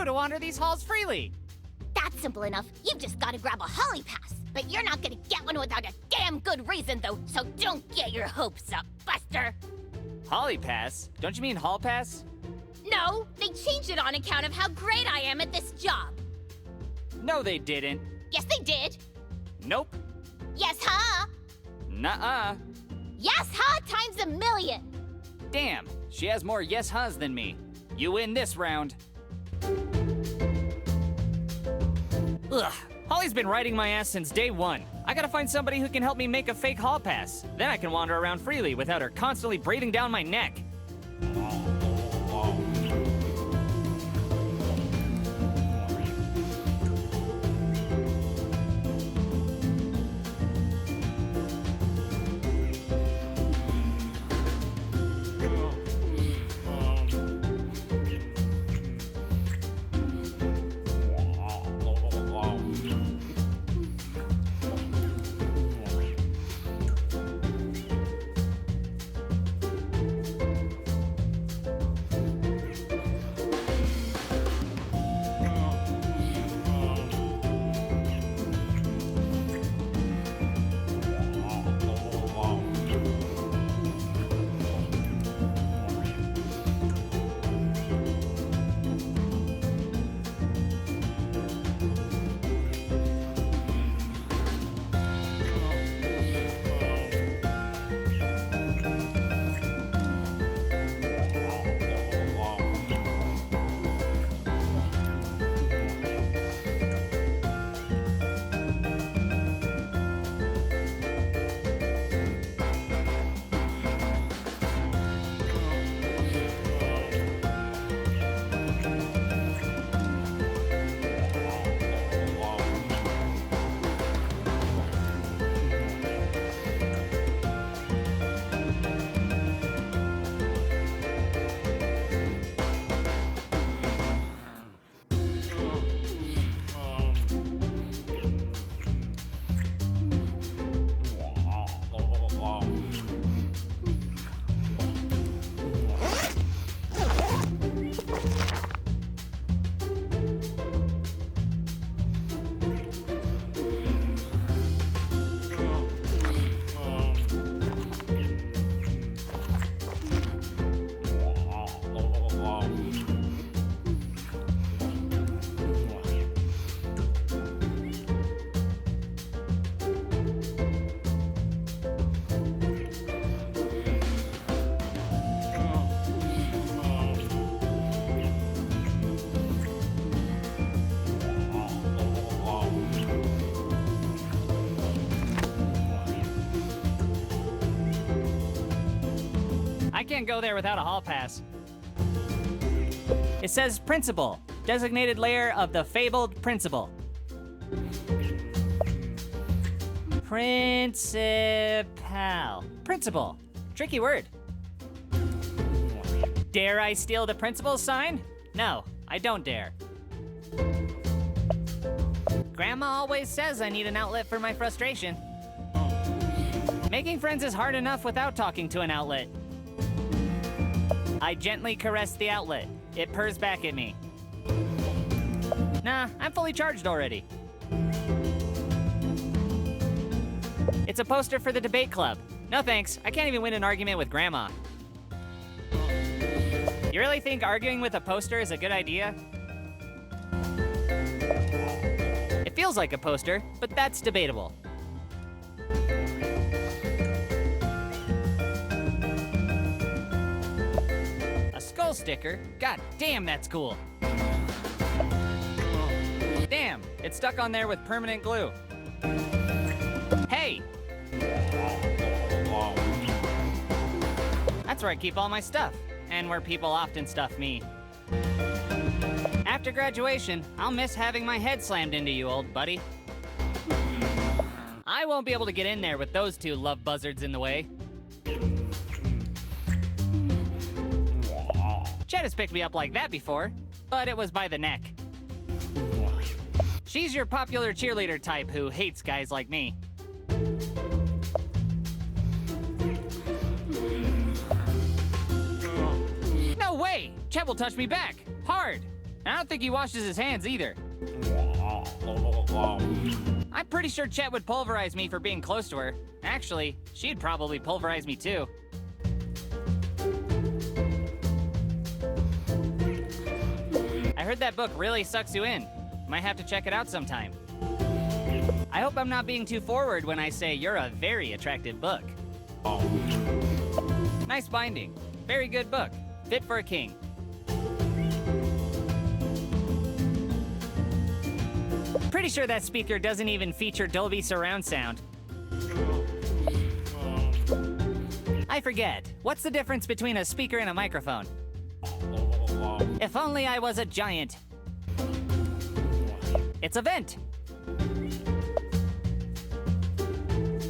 to wander these halls freely. That's simple enough. You've just got to grab a holly pass. But you're not gonna get one without a damn good reason, though, so don't get your hopes up, Buster. Holly pass? Don't you mean hall pass? No, they changed it on account of how great I am at this job. No, they didn't. Yes, they did. Nope. Yes, huh? Nuh-uh. Yes, huh? Times a million. Damn, she has more yes-hus than me. You win this round. Ugh, Holly's been riding my ass since day one. I gotta find somebody who can help me make a fake hall pass. Then I can wander around freely without her constantly breathing down my neck. I can't go there without a hall pass. It says principal, designated layer of the fabled principal. Principal. Tricky word. Dare I steal the principal's sign? No, I don't dare. Grandma always says I need an outlet for my frustration. Making friends is hard enough without talking to an outlet. I gently caress the outlet. It purrs back at me. Nah, I'm fully charged already. It's a poster for the debate club. No thanks, I can't even win an argument with Grandma. You really think arguing with a poster is a good idea? It feels like a poster, but that's debatable. A skull sticker? God damn, that's cool. Damn, it's stuck on there with permanent glue. Hey! That's where I keep all my stuff, and where people often stuff me. After graduation, I'll miss having my head slammed into you, old buddy. I won't be able to get in there with those two love buzzards in the way. Chet has picked me up like that before, but it was by the neck. She's your popular cheerleader type who hates guys like me. No way! Chet will touch me back, hard. I don't think he washes his hands either. I'm pretty sure Chet would pulverize me for being close to her. Actually, she'd probably pulverize me too. I heard that book really sucks you in. Might have to check it out sometime. I hope I'm not being too forward when I say you're a very attractive book. Nice binding. Very good book. Fit for a king. Pretty sure that speaker doesn't even feature Dolby surround sound. I forget. What's the difference between a speaker and a microphone? If only I was a giant. It's a vent.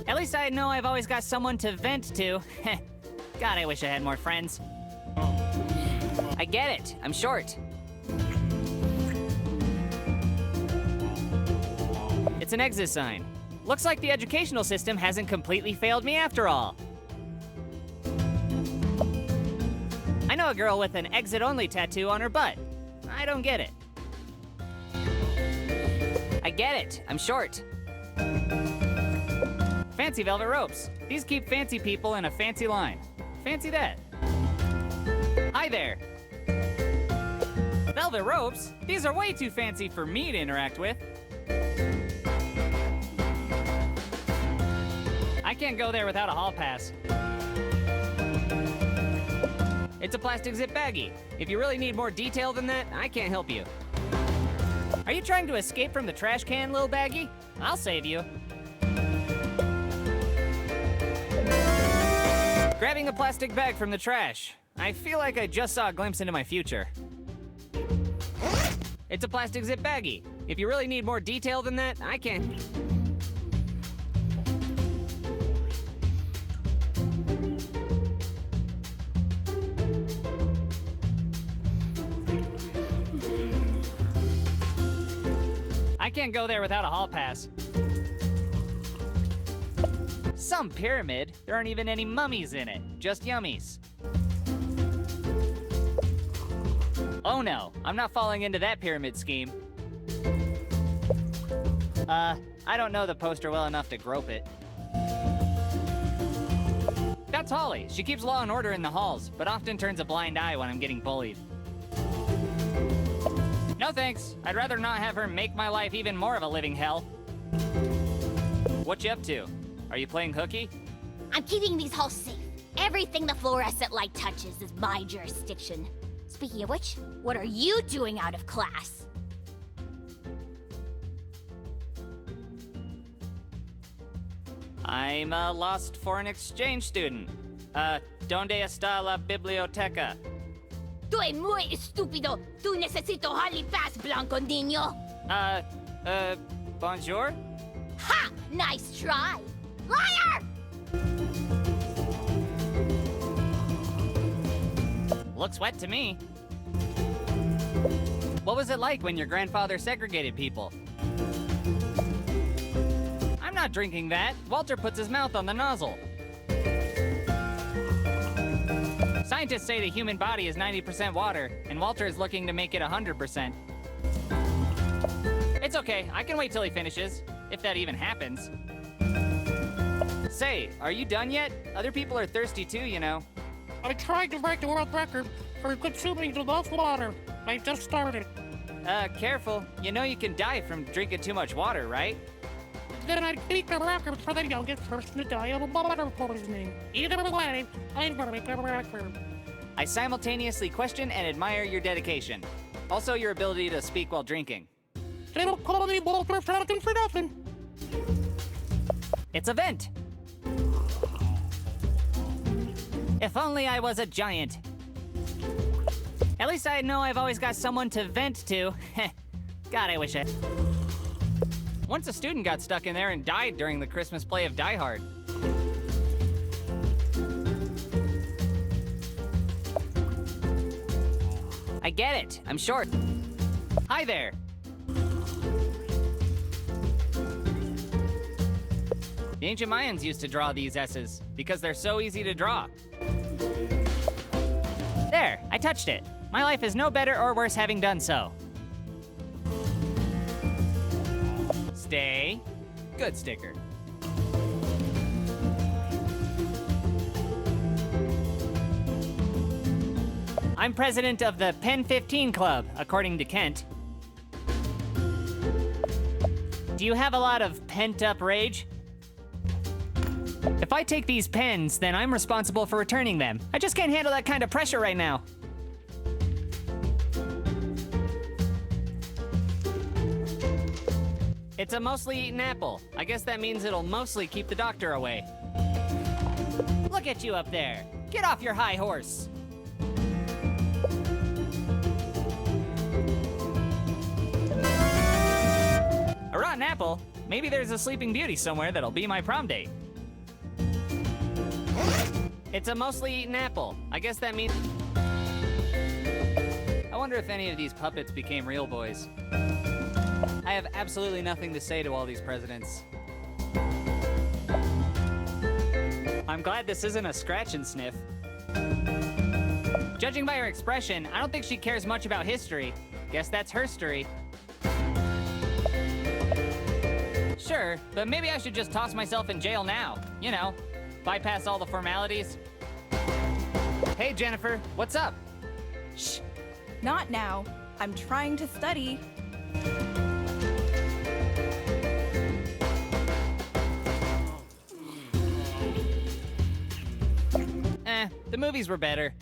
At least I know I've always got someone to vent to. God, I wish I had more friends. I get it. I'm short. It's an exit sign. Looks like the educational system hasn't completely failed me after all. I know a girl with an exit-only tattoo on her butt. I don't get it. I get it. I'm short. Fancy velvet ropes. These keep fancy people in a fancy line. Fancy that. Hi there. Velvet ropes? These are way too fancy for me to interact with. I can't go there without a hall pass. It's a plastic zip baggie. If you really need more detail than that, I can't help you. Are you trying to escape from the trash can, little baggie? I'll save you. Grabbing a plastic bag from the trash. I feel like I just saw a glimpse into my future. It's a plastic zip baggie. If you really need more detail than that, I can't. I can't go there without a hall pass. Some pyramid. There aren't even any mummies in it, just yummies. Oh no, I'm not falling into that pyramid scheme. I don't know the poster well enough to grope it. That's Holly. She keeps law and order in the halls, but often turns a blind eye when I'm getting bullied. No thanks. I'd rather not have her make my life even more of a living hell. What you up to? Are you playing hooky? I'm keeping these halls safe. Everything the fluorescent light touches is my jurisdiction. Speaking of which, what are you doing out of class? I'm a lost foreign exchange student. ¿Dónde está la biblioteca? Tú es muy estúpido. Tú necesito hall pass, blanco niño. Bonjour? Ha! Nice try. Liar! Looks wet to me. What was it like when your grandfather segregated people? I'm not drinking that. Walter puts his mouth on the nozzle. Scientists say the human body is 90% water, and Walter is looking to make it 100%. It's okay, I can wait till he finishes, if that even happens. Say, are you done yet? Other people are thirsty too, you know. I tried to break the world record for consuming the most water. I just started. Careful. You know you can die from drinking too much water, right? Then I'd beat the record for the youngest person to die of water poisoning. Either way, I'm gonna make a record. I simultaneously question and admire your dedication. Also your ability to speak while drinking. They don't call me Walter Fountain for nothing. It's a vent. If only I was a giant. At least I know I've always got someone to vent to. God, I wish I... Once a student got stuck in there and died during the Christmas play of Die Hard. I get it. I'm short. Hi there. The ancient Mayans used to draw these S's because they're so easy to draw. There, I touched it. My life is no better or worse having done so. birthday. Good sticker. I'm president of the Pen 15 Club, according to Kent. Do you have a lot of pent-up rage? If I take these pens, then I'm responsible for returning them. I just can't handle that kind of pressure right now. It's a mostly eaten apple. I guess that means it'll mostly keep the doctor away. Look at you up there. Get off your high horse. A rotten apple? Maybe there's a sleeping beauty somewhere that'll be my prom date. It's a mostly eaten apple. I guess that means... I wonder if any of these puppets became real boys. I have absolutely nothing to say to all these presidents. I'm glad this isn't a scratch and sniff. Judging by her expression, I don't think she cares much about history. Guess that's her story. Sure, but maybe I should just toss myself in jail now. You know, bypass all the formalities. Hey, Jennifer, what's up? Shh, not now. I'm trying to study. The movies were better.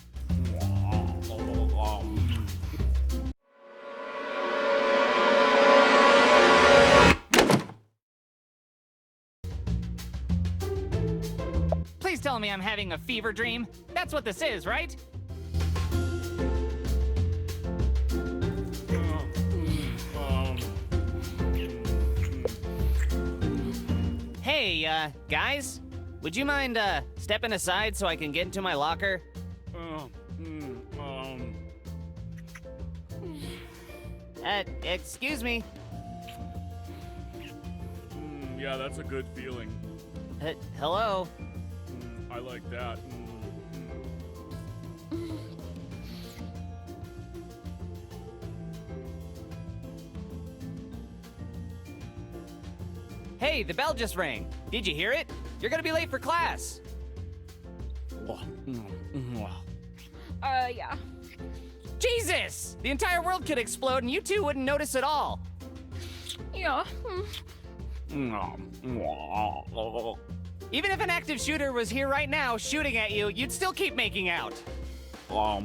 Please tell me I'm having a fever dream. That's what this is, right? Hey, guys? Would you mind, stepping aside so I can get into my locker? Excuse me. Yeah, that's a good feeling. Hello? I like that. Hey, the bell just rang. Did you hear it? You're gonna be late for class. Yeah. Jesus! The entire world could explode and you two wouldn't notice at all. Yeah. Even if an active shooter was here right now shooting at you, you'd still keep making out. I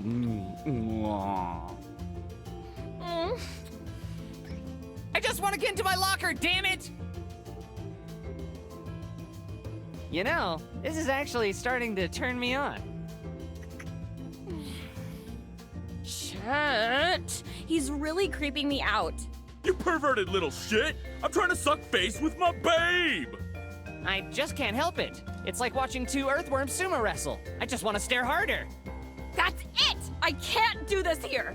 just want to get into my locker, damn it! You know, this is actually starting to turn me on. Shit. He's really creeping me out. You perverted little shit! I'm trying to suck face with my babe! I just can't help it. It's like watching two earthworms sumo wrestle. I just want to stare harder. That's it! I can't do this here!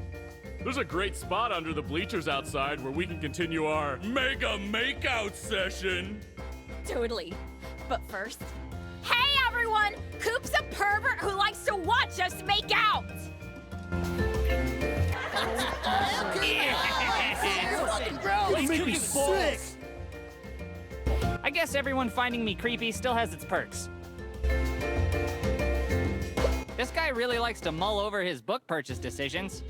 There's a great spot under the bleachers outside where we can continue our mega makeout session! Totally. But first... Hey everyone! Coop's a pervert who likes to watch us make out! You make me sick. I guess everyone finding me creepy still has its perks. This guy really likes to mull over his book purchase decisions.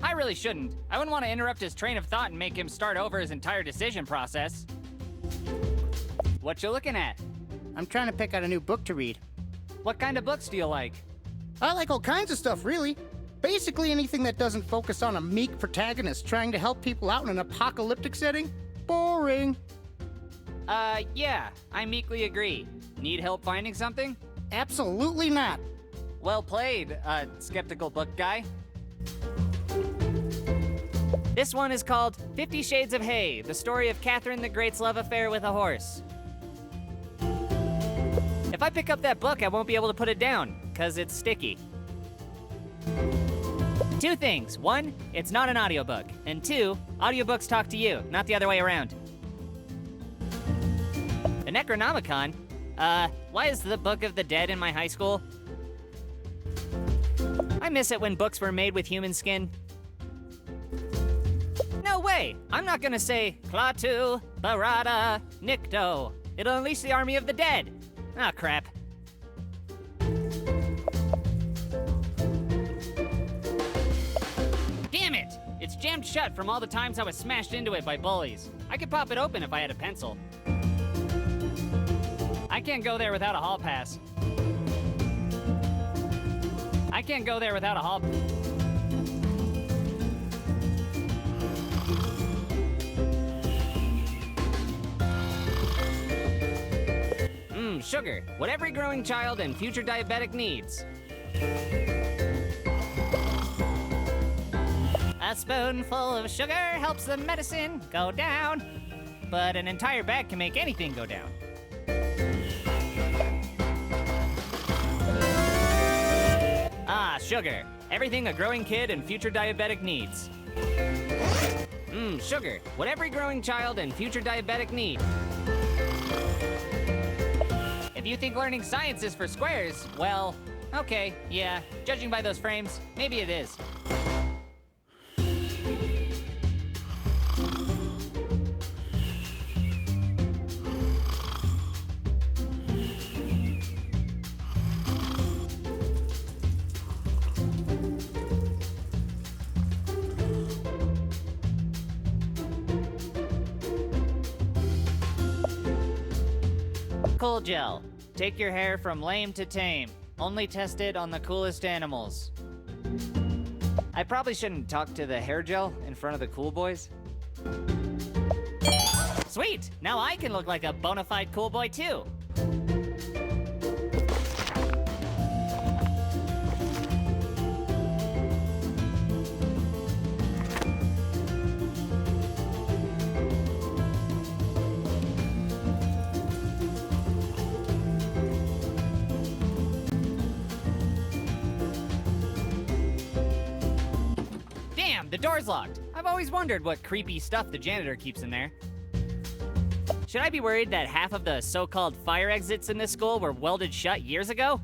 I really shouldn't. I wouldn't want to interrupt his train of thought and make him start over his entire decision process. What you looking at? I'm trying to pick out a new book to read. What kind of books do you like? I like all kinds of stuff, really. Basically anything that doesn't focus on a meek protagonist trying to help people out in an apocalyptic setting. Boring. Yeah, I meekly agree. Need help finding something? Absolutely not. Well played, skeptical book guy. This one is called 50 Shades of Hay, the story of Catherine the Great's love affair with a horse. If I pick up that book, I won't be able to put it down, 'cause it's sticky. Two things. One, it's not an audiobook. And two, audiobooks talk to you, not the other way around. The Necronomicon? Why is the Book of the Dead in my high school? I miss it when books were made with human skin. way! I'm not gonna say Klaatu, Barada, Nikto. It'll unleash the army of the dead. Ah, crap. Damn it! It's jammed shut from all the times I was smashed into it by bullies. I could pop it open if I had a pencil. I can't go there without a hall pass. I can't go there without a hall. Sugar. What every growing child and future diabetic needs. A spoonful of sugar helps the medicine go down, but an entire bag can make anything go down. Ah, sugar. Everything a growing kid and future diabetic needs. Sugar. What every growing child and future diabetic need. If you think learning science is for squares, well, okay, yeah. Judging by those frames, maybe it is. Cool gel. Take your hair from lame to tame. Only tested on the coolest animals. I probably shouldn't talk to the hair gel in front of the cool boys. Sweet! Now I can look like a bona fide cool boy too. The door's locked. I've always wondered what creepy stuff the janitor keeps in there. Should I be worried that half of the so-called fire exits in this school were welded shut years ago?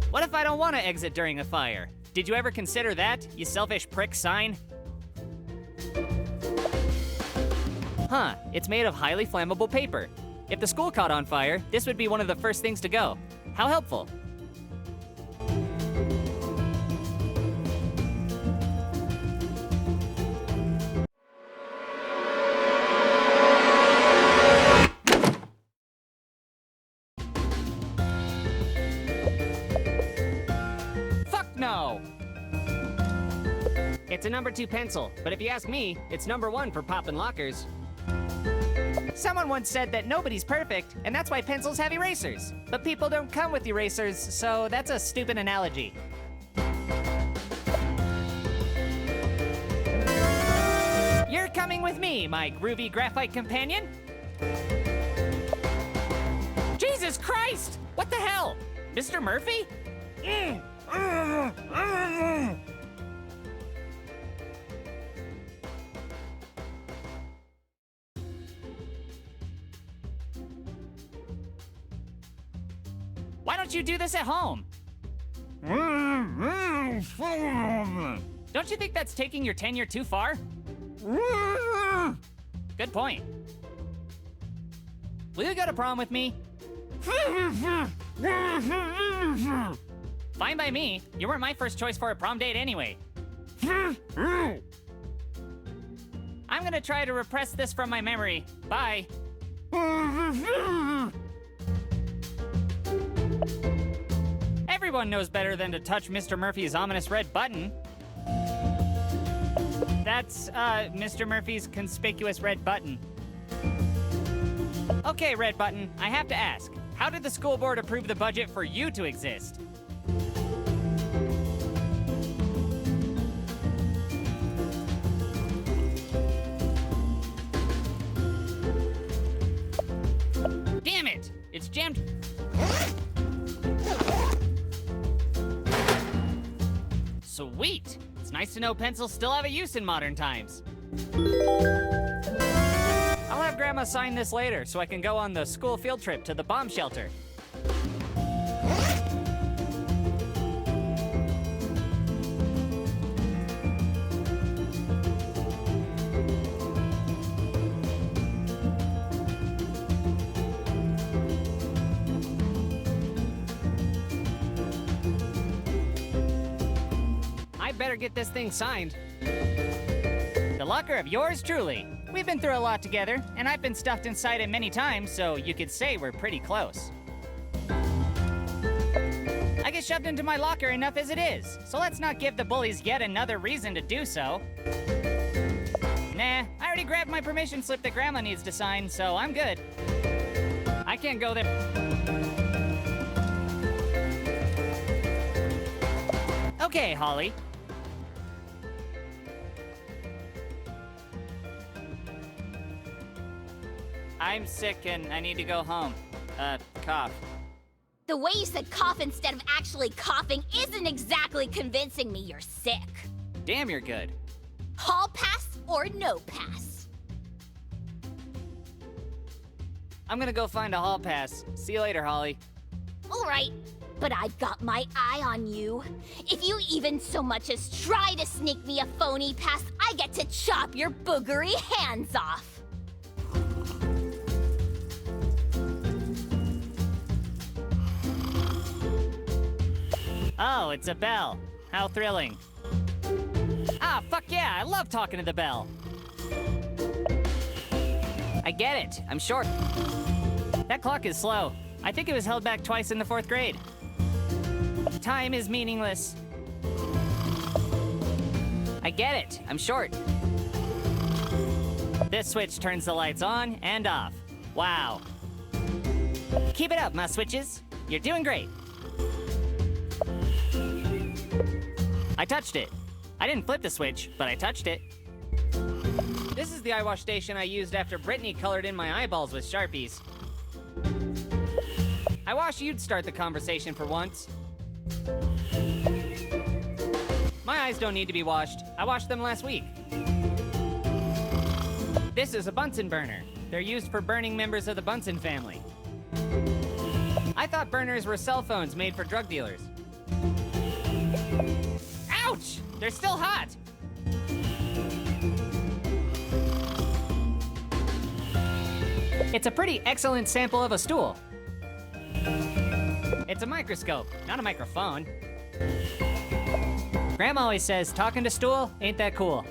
What if I don't want to exit during a fire? Did you ever consider that, you selfish prick sign? Huh, it's made of highly flammable paper. If the school caught on fire, this would be one of the first things to go. How helpful. No! It's a number 2 pencil, but if you ask me, it's number 1 for popping lockers. Someone once said that nobody's perfect, and that's why pencils have erasers. But people don't come with erasers, so that's a stupid analogy. You're coming with me, my groovy graphite companion. Jesus Christ! What the hell? Mr. Murphy? Why don't you do this at home? Don't you think that's taking your tenure too far? Good point. Will you go to prom with me? Fine by me. You weren't my first choice for a prom date anyway. I'm gonna try to repress this from my memory. Bye. Everyone knows better than to touch Mr. Murphy's ominous red button. That's, Mr. Murphy's conspicuous red button. Okay, red button, I have to ask. How did the school board approve the budget for you to exist? Damn it! It's jammed. Sweet! It's nice to know pencils still have a use in modern times. I'll have Grandma sign this later so I can go on the school field trip to the bomb shelter. I'd better get this thing signed. The locker of yours truly. We've been through a lot together, and I've been stuffed inside it many times, so you could say we're pretty close. I get shoved into my locker enough as it is, so let's not give the bullies yet another reason to do so. Nah, I already grabbed my permission slip that Grandma needs to sign, so I'm good. I can't go there. Okay, Holly. I'm sick and I need to go home. Cough. The way you said cough instead of actually coughing isn't exactly convincing me you're sick. Damn, you're good. Hall pass or no pass? I'm gonna go find a hall pass. See you later, Holly. All right, but I've got my eye on you. If you even so much as try to sneak me a phony pass, I get to chop your boogery hands off. Oh, it's a bell. How thrilling. Ah, fuck yeah, I love talking to the bell. I get it, I'm short. That clock is slow. I think it was held back twice in the 4th grade. Time is meaningless. I get it, I'm short. This switch turns the lights on and off. Wow. Keep it up, my switches. You're doing great. I touched it. I didn't flip the switch, but I touched it. This is the eye wash station I used after Brittany colored in my eyeballs with Sharpies. I wish you'd start the conversation for once. My eyes don't need to be washed. I washed them last week. This is a Bunsen burner. They're used for burning members of the Bunsen family. I thought burners were cell phones made for drug dealers. Ouch! They're still hot! It's a pretty excellent sample of a stool. It's a microscope, not a microphone. Grandma always says talking to stool ain't that cool.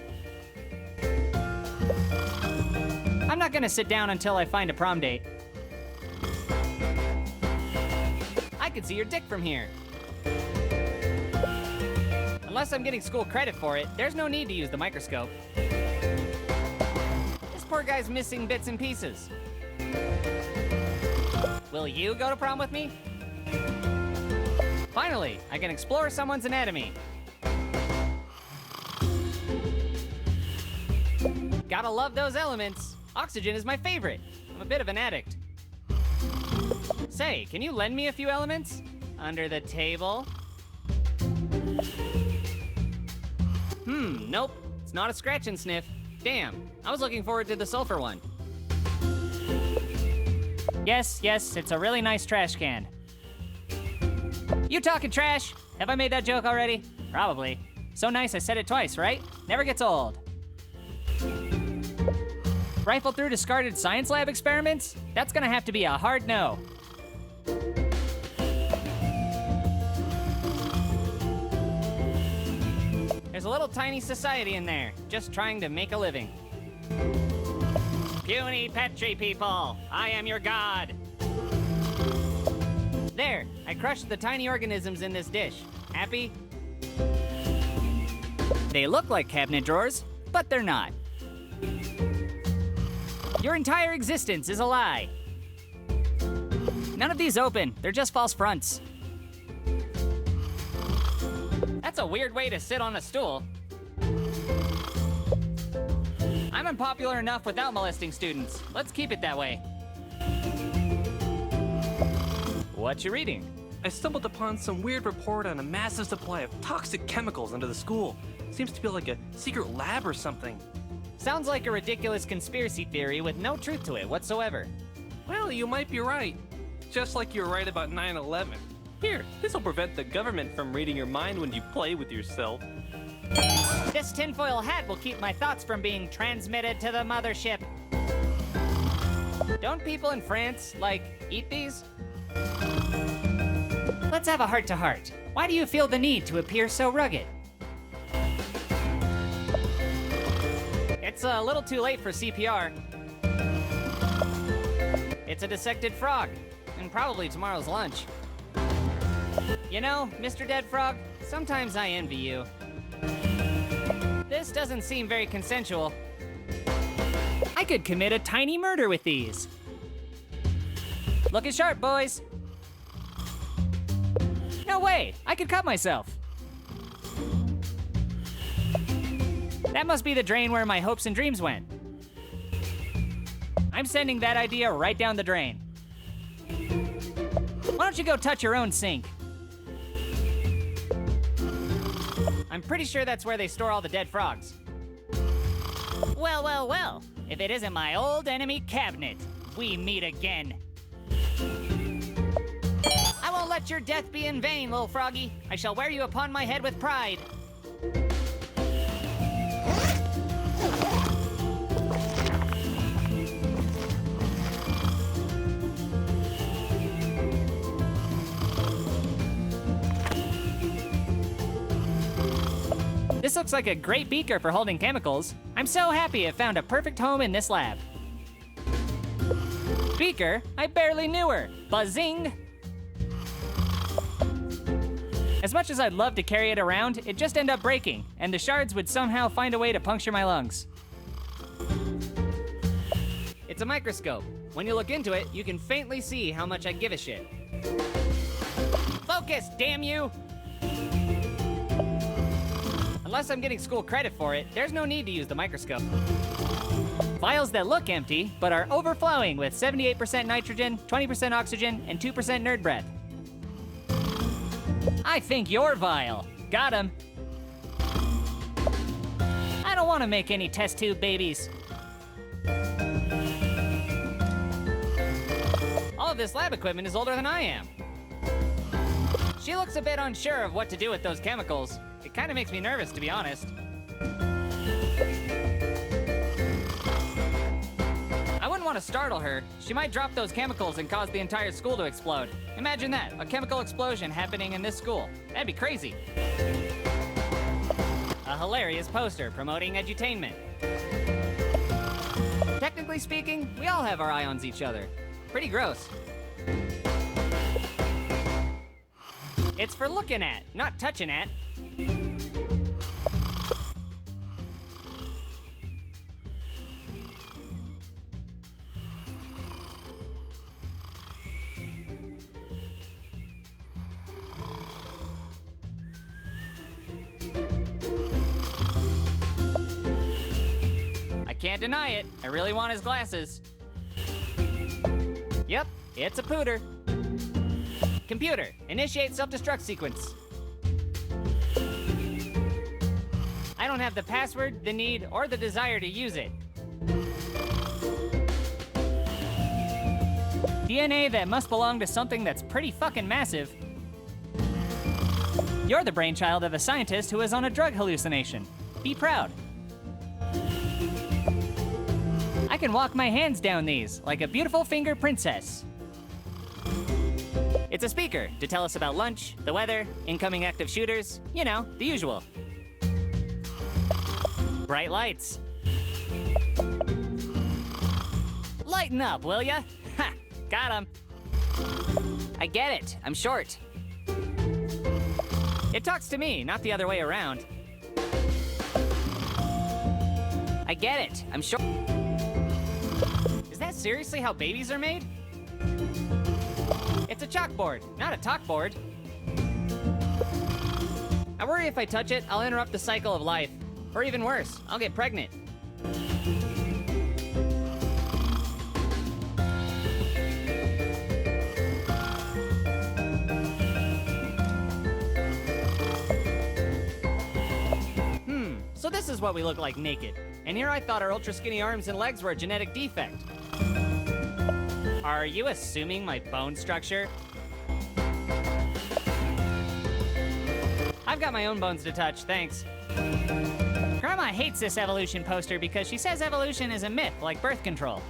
I'm not gonna sit down until I find a prom date. I can see your dick from here. Unless I'm getting school credit for it, there's no need to use the microscope. This poor guy's missing bits and pieces. Will you go to prom with me? Finally, I can explore someone's anatomy. Gotta love those elements. Oxygen is my favorite. I'm a bit of an addict. Say, can you lend me a few elements? Under the table? Nope. It's not a scratch and sniff. Damn, I was looking forward to the sulfur one. Yes, it's a really nice trash can. You talking trash? Have I made that joke already? Probably. So nice I said it twice, right? Never gets old. Rifle through discarded science lab experiments? That's gonna have to be a hard no. There's a little tiny society in there, just trying to make a living. Puny Petri people, I am your god. There, I crushed the tiny organisms in this dish. Happy? They look like cabinet drawers, but they're not. Your entire existence is a lie. None of these open, they're just false fronts. That's a weird way to sit on a stool. I'm unpopular enough without molesting students. Let's keep it that way. What you reading? I stumbled upon some weird report on a massive supply of toxic chemicals under the school. Seems to be like a secret lab or something. Sounds like a ridiculous conspiracy theory with no truth to it whatsoever. Well, you might be right. Just like you were right about 9/11. Here, this'll prevent the government from reading your mind when you play with yourself. This tinfoil hat will keep my thoughts from being transmitted to the mothership. Don't people in France, like, eat these? Let's have a heart-to-heart. Why do you feel the need to appear so rugged? It's a little too late for CPR. It's a dissected frog, and probably tomorrow's lunch. You know, Mr. Dead Frog, sometimes I envy you. This doesn't seem very consensual. I could commit a tiny murder with these. Looking sharp, boys. No way, I could cut myself. That must be the drain where my hopes and dreams went. I'm sending that idea right down the drain. Why don't you go touch your own sink? I'm pretty sure that's where they store all the dead frogs. Well, well, well. If it isn't my old enemy cabinet, we meet again. I won't let your death be in vain, little froggy. I shall wear you upon my head with pride. This looks like a great beaker for holding chemicals. I'm so happy it found a perfect home in this lab. Beaker? I barely knew her. Buzzing! As much as I'd love to carry it around, it'd just end up breaking, and the shards would somehow find a way to puncture my lungs. It's a microscope. When you look into it, you can faintly see how much I give a shit. Focus, damn you! Unless I'm getting school credit for it, there's no need to use the microscope. Vials that look empty, but are overflowing with 78% nitrogen, 20% oxygen, and 2% nerd breath. I think you're vile. Got him. I don't want to make any test tube babies. All of this lab equipment is older than I am. She looks a bit unsure of what to do with those chemicals. It kind of makes me nervous, to be honest. I wouldn't want to startle her. She might drop those chemicals and cause the entire school to explode. Imagine that, a chemical explosion happening in this school. That'd be crazy. A hilarious poster promoting edutainment. Technically speaking, we all have our eye on each other. Pretty gross. It's for looking at, not touching at. I can't deny it. I really want his glasses. Yep, it's a pooter. Computer, initiate self-destruct sequence. I don't have the password, the need, or the desire to use it. DNA that must belong to something that's pretty fucking massive. You're the brainchild of a scientist who is on a drug hallucination. Be proud. I can walk my hands down these like a beautiful finger princess. It's a speaker to tell us about lunch, the weather, incoming active shooters, you know, the usual. Bright lights. Lighten up, will ya? Ha! Got him. I get it. I'm short. It talks to me, not the other way around. I get it. I'm short. Is that seriously how babies are made? It's a chalkboard, not a talkboard. I worry if I touch it, I'll interrupt the cycle of life. Or even worse, I'll get pregnant. So this is what we look like naked. And here I thought our ultra skinny arms and legs were a genetic defect. Are you assuming my bone structure? I've got my own bones to touch, thanks. Grandma hates this evolution poster because she says evolution is a myth like birth control.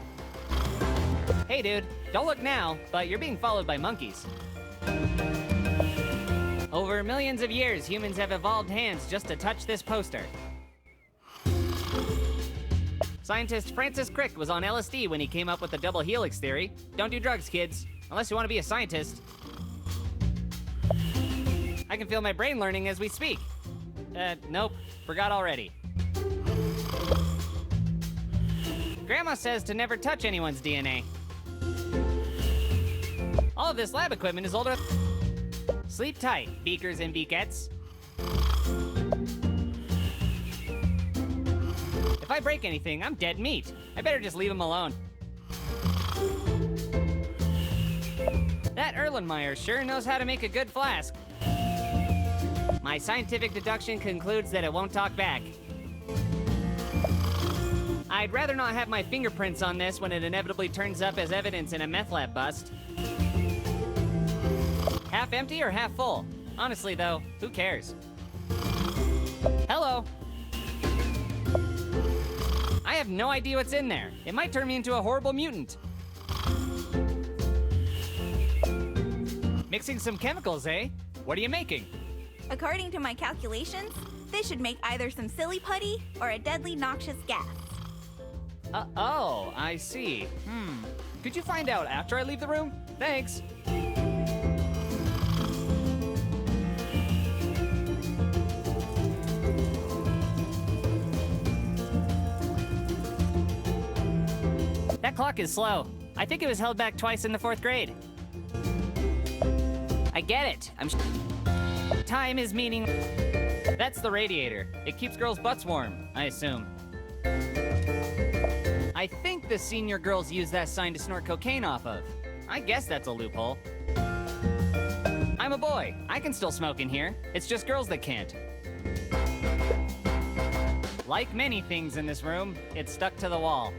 Hey dude, don't look now, but you're being followed by monkeys. Over millions of years, humans have evolved hands just to touch this poster. Scientist Francis Crick was on LSD when he came up with the double helix theory. Don't do drugs, kids, unless you want to be a scientist. I can feel my brain learning as we speak. Nope, forgot already. Grandma says to never touch anyone's DNA. All of this lab equipment is older. Sleep tight, beakers and beakettes. If I break anything, I'm dead meat. I better just leave them alone. That Erlenmeyer sure knows how to make a good flask. My scientific deduction concludes that it won't talk back. I'd rather not have my fingerprints on this when it inevitably turns up as evidence in a meth lab bust. Half empty or half full? Honestly though, who cares? Hello. I have no idea what's in there. It might turn me into a horrible mutant. Mixing some chemicals, eh? What are you making? According to my calculations, this should make either some silly putty or a deadly noxious gas. Oh, I see. Could you find out after I leave the room? Thanks. That clock is slow. I think it was held back twice in the 4th grade. I get it. Time is meaning... That's the radiator. It keeps girls' butts warm, I assume. I think the senior girls use that sign to snort cocaine off of. I guess that's a loophole. I'm a boy. I can still smoke in here. It's just girls that can't. Like many things in this room, it's stuck to the wall.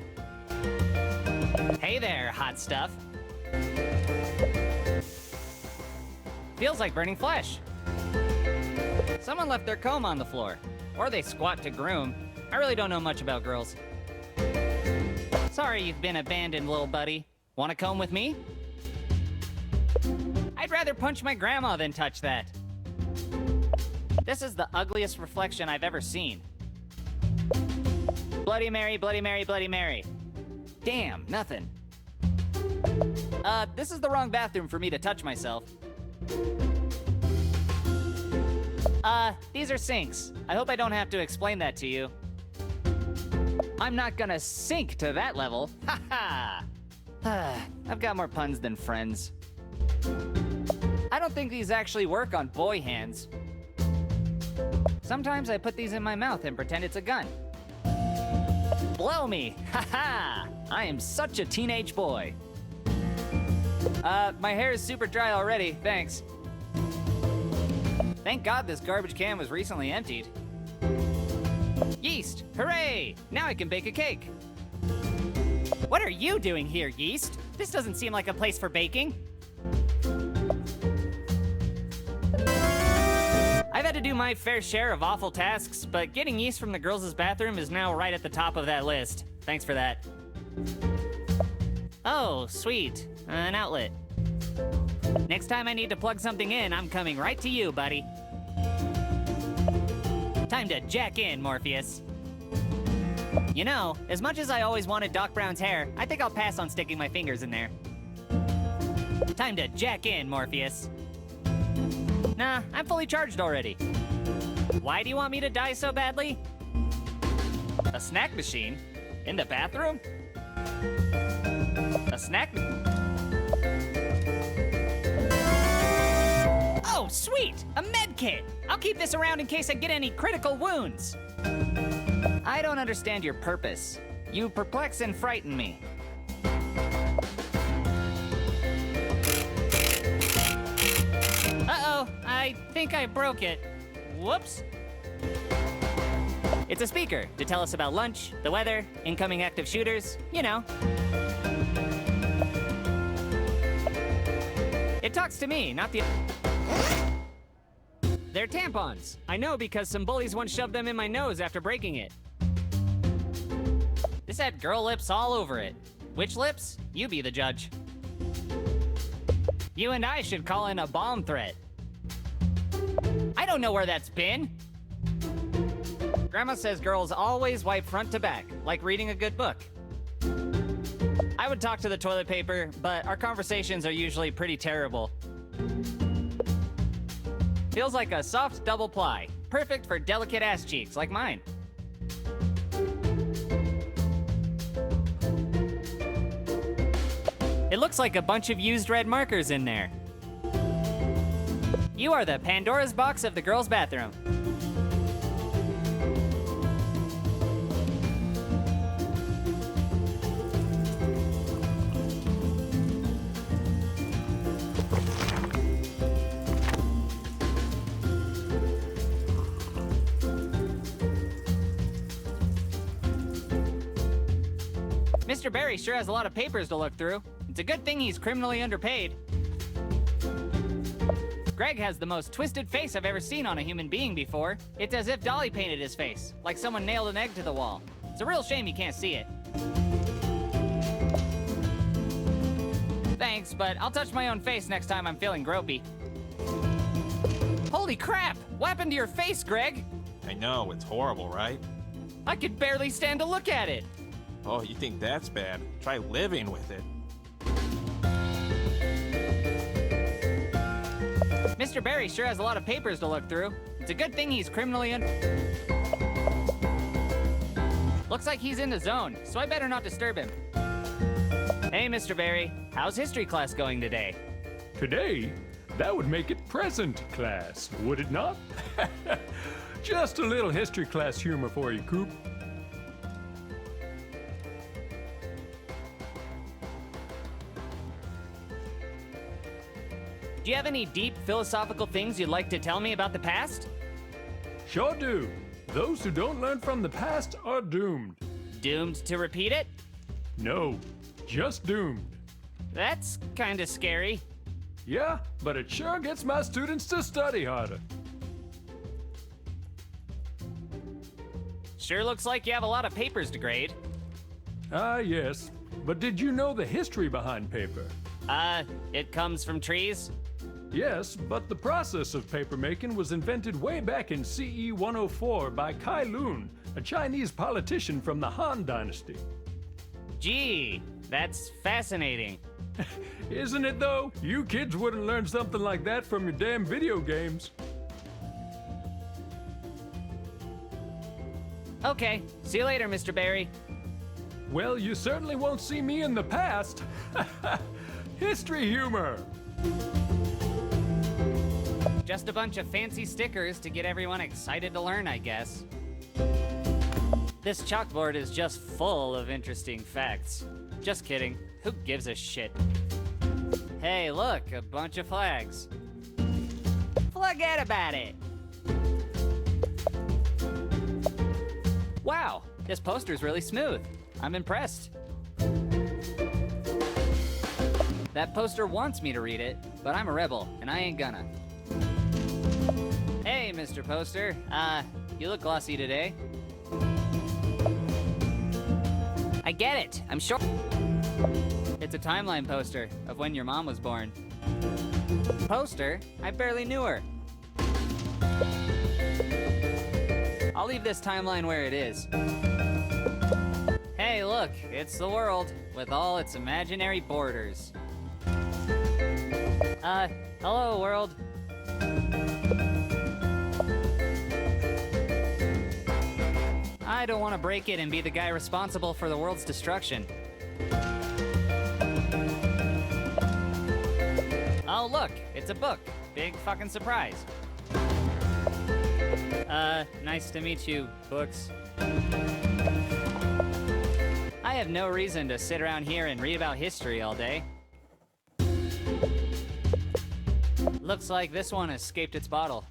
Hey there, hot stuff. Feels like burning flesh. Someone left their comb on the floor. Or they squat to groom. I really don't know much about girls. Sorry you've been abandoned, little buddy. Want to comb with me? I'd rather punch my grandma than touch that. This is the ugliest reflection I've ever seen. Bloody Mary, Bloody Mary, Bloody Mary. Damn, nothing. This is the wrong bathroom for me to touch myself. These are sinks. I hope I don't have to explain that to you. I'm not gonna sink to that level. Ha ha! I've got more puns than friends. I don't think these actually work on boy hands. Sometimes I put these in my mouth and pretend it's a gun. Blow me! Ha ha! I am such a teenage boy. My hair is super dry already, thanks. Thank God this garbage can was recently emptied. Yeast! Hooray! Now I can bake a cake. What are you doing here, Yeast? This doesn't seem like a place for baking. I've had to do my fair share of awful tasks, but getting yeast from the girls' bathroom is now right at the top of that list. Thanks for that. Oh, sweet. An outlet. Next time I need to plug something in, I'm coming right to you, buddy. Time to jack in, Morpheus. You know, as much as I always wanted Doc Brown's hair, I think I'll pass on sticking my fingers in there. Time to jack in, Morpheus. Nah, I'm fully charged already. Why do you want me to die so badly? A snack machine? In the bathroom? A snack... Oh, sweet! A med kit! I'll keep this around in case I get any critical wounds. I don't understand your purpose. You perplex and frighten me. Uh-oh, I think I broke it. Whoops. It's a speaker to tell us about lunch, the weather, incoming active shooters, you know. It talks to me, not the... They're tampons. I know because some bullies once shoved them in my nose after breaking it. This had girl lips all over it. Which lips? You be the judge. You and I should call in a bomb threat. I don't know where that's been. Grandma says girls always wipe front to back, like reading a good book. I would talk to the toilet paper, but our conversations are usually pretty terrible. Feels like a soft double ply, perfect for delicate ass cheeks like mine. It looks like a bunch of used red markers in there. You are the Pandora's box of the girls' bathroom. Mr. Barry sure has a lot of papers to look through. It's a good thing he's criminally underpaid. Greg has the most twisted face I've ever seen on a human being before. It's as if Dolly painted his face, like someone nailed an egg to the wall. It's a real shame you can't see it. Thanks, but I'll touch my own face next time I'm feeling gropey. Holy crap! What happened to your face, Greg? I know, it's horrible, right? I could barely stand to look at it. Oh, you think that's bad? Try living with it. Mr. Barry sure has a lot of papers to look through. It's a good thing he's criminally Looks like he's in the zone, so I better not disturb him. Hey, Mr. Barry, how's history class going today? Today? That would make it present class, would it not? Just a little history class humor for you, Coop. Do you have any deep philosophical things you'd like to tell me about the past? Sure do. Those who don't learn from the past are doomed. Doomed to repeat it? No, just doomed. That's kinda scary. Yeah, but it sure gets my students to study harder. Sure looks like you have a lot of papers to grade. Ah, yes. But did you know the history behind paper? It comes from trees? Yes, but the process of papermaking was invented way back in CE 104 by Kai Lun, a Chinese politician from the Han Dynasty. Gee, that's fascinating. Isn't it though? You kids wouldn't learn something like that from your damn video games. Okay, see you later, Mr. Barry. Well, you certainly won't see me in the past. History humor. Just a bunch of fancy stickers to get everyone excited to learn, I guess. This chalkboard is just full of interesting facts. Just kidding. Who gives a shit? Hey, look, a bunch of flags. Forget about it. Wow, this poster's really smooth. I'm impressed. That poster wants me to read it, but I'm a rebel, and I ain't gonna. Hey, Mr. Poster. You look glossy today. I get it. I'm sure. It's a timeline poster of when your mom was born. Poster? I barely knew her. I'll leave this timeline where it is. Hey, look, it's the world with all its imaginary borders. Hello, world. I don't want to break it and be the guy responsible for the world's destruction. Oh, look, it's a book. Big fucking surprise. Nice to meet you, books. I have no reason to sit around here and read about history all day. Looks like this one escaped its bottle.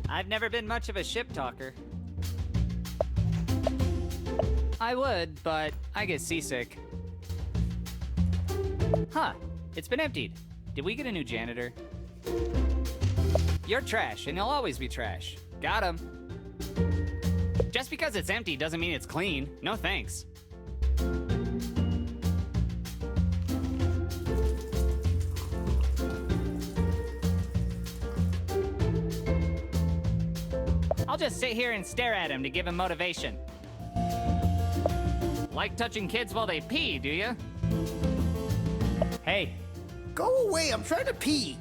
I've never been much of a ship talker. I would, but I get seasick. Huh, it's been emptied. Did we get a new janitor? You're trash, and you'll always be trash. Got him. Just because it's empty doesn't mean it's clean. No thanks. I'll just sit here and stare at him to give him motivation. Like touching kids while they pee, do you? Hey. Go away, I'm trying to pee.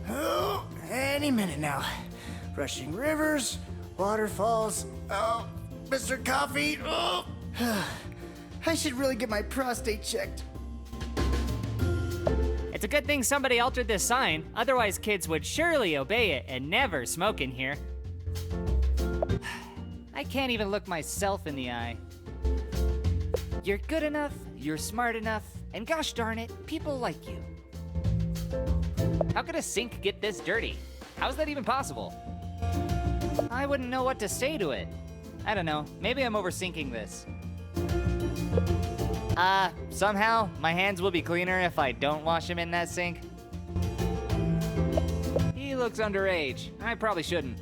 Oh, any minute now. Rushing rivers, waterfalls, oh, Mr. Coffee, oh. I should really get my prostate checked. It's a good thing somebody altered this sign, otherwise kids would surely obey it and never smoke in here. I can't even look myself in the eye. You're good enough, you're smart enough, and gosh darn it, people like you. How could a sink get this dirty? How's that even possible? I wouldn't know what to say to it. I don't know, maybe I'm oversinking this. Somehow, my hands will be cleaner if I don't wash them in that sink. He looks underage. I probably shouldn't.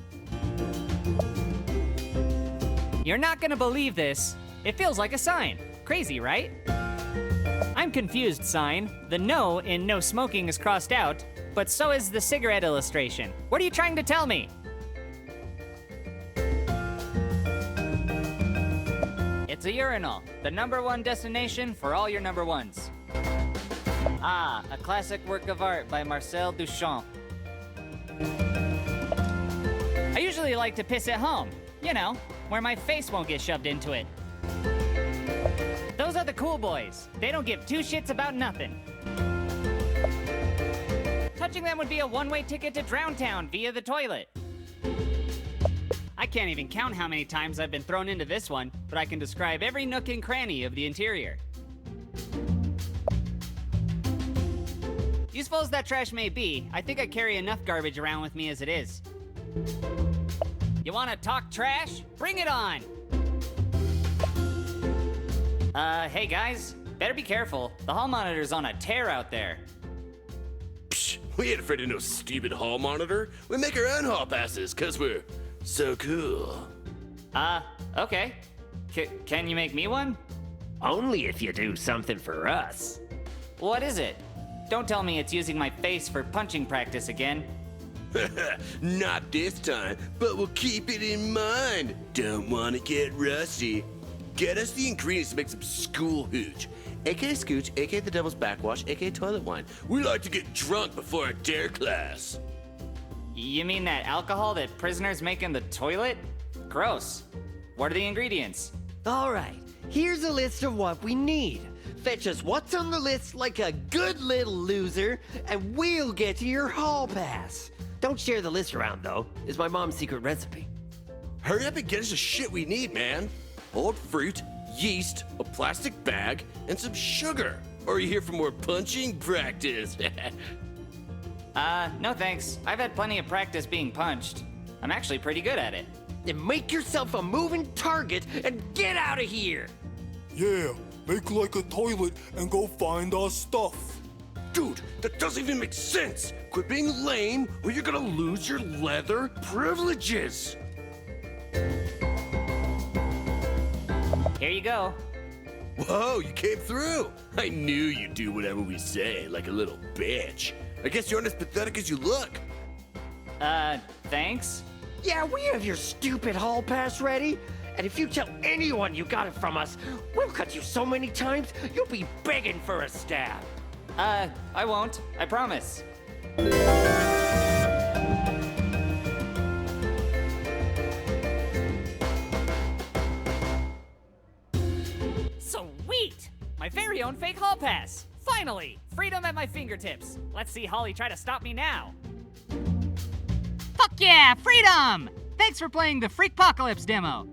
You're not gonna believe this. It feels like a sign. Crazy, right? I'm confused, sign. The no in no smoking is crossed out, but so is the cigarette illustration. What are you trying to tell me? It's a urinal, the #1 destination for all your #1s. Ah, a classic work of art by Marcel Duchamp. I usually like to piss at home, you know, where my face won't get shoved into it. Those are the cool boys. They don't give two shits about nothing. Touching them would be a one-way ticket to Drowntown via the toilet. I can't even count how many times I've been thrown into this one, but I can describe every nook and cranny of the interior. Useful as that trash may be, I think I carry enough garbage around with me as it is. You wanna talk trash? Bring it on! Hey guys, better be careful. The hall monitor's on a tear out there. Psh, we ain't afraid of no stupid hall monitor. We make our own hall passes, cause we're so cool. Okay. Can you make me one? Only if you do something for us. What is it? Don't tell me it's using my face for punching practice again. Not this time, but we'll keep it in mind. Don't want to get rusty. Get us the ingredients to make some school hooch. AKA scooch, AKA the devil's backwash, AKA toilet wine. We like to get drunk before our dare class. You mean that alcohol that prisoners make in the toilet? Gross. What are the ingredients? All right, here's a list of what we need. Fetch us what's on the list like a good little loser, and we'll get you your hall pass. Don't share the list around, though. It's my mom's secret recipe. Hurry up and get us the shit we need, man. Old fruit, yeast, a plastic bag, and some sugar. Or are you here for more punching practice? No thanks. I've had plenty of practice being punched. I'm actually pretty good at it. Then make yourself a moving target and get out of here! Yeah, make like a toilet and go find our stuff. Dude, that doesn't even make sense. Quit being lame or you're gonna lose your leather privileges. Here you go. Whoa, you came through. I knew you'd do whatever we say, like a little bitch. I guess you aren't as pathetic as you look. Thanks? Yeah, we have your stupid hall pass ready. And if you tell anyone you got it from us, we'll cut you so many times, you'll be begging for a stab. I won't. I promise. Sweet! My very own fake hall pass! Finally! Freedom at my fingertips. Let's see Holly try to stop me now. Fuck yeah! Freedom! Thanks for playing the Freakpocalypse demo.